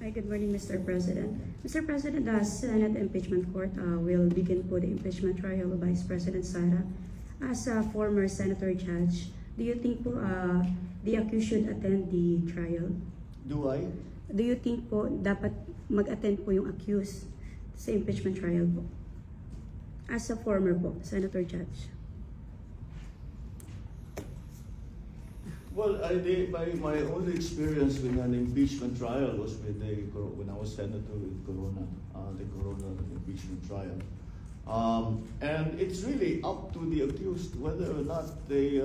Hi, good morning, Mr. President. Mr. President, the Senate Impeachment Court will begin po the impeachment trial of Vice President Sara. As a former senator judge, do you think po the accused should attend the trial? Do I? Do you think po dapat mag-attend po yung accused sa impeachment trial po? As a former po senator judge. Well, my only experience with an impeachment trial was when I was senator with Corona, the Corona impeachment trial. And it's really up to the accused whether or not they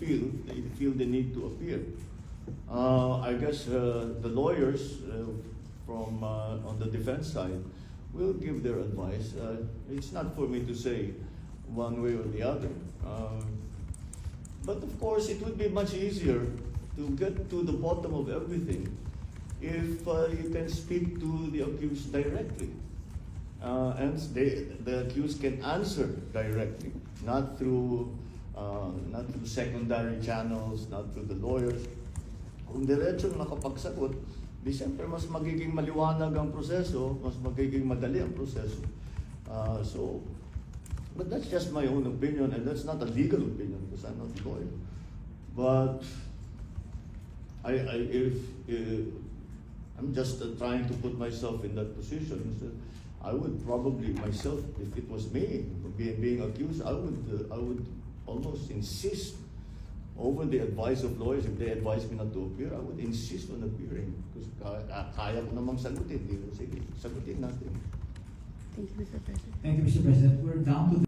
feel they need to appear. I guess the lawyers from on the defense side will give their advice. It's not for me to say one way or the other. But of course, it would be much easier to get to the bottom of everything if you can speak to the accused directly. And the accused can answer directly, not through secondary channels, not through the lawyers. Kung diretsong nakapagsagot, di siyempre mas magiging maliwanag ang proseso, mas magiging madali ang proseso. But that's just my own opinion, and that's not a legal opinion because I'm not a lawyer. But I'm just trying to put myself in that position. So I would probably myself, if it was me being accused, I would almost insist over the advice of lawyers. If they advise me not to appear, I would insist on appearing because kaya ko namang sagutin. Sige, sagutin natin. Thank you, Mr. President. Thank you, Mr. President. We're down to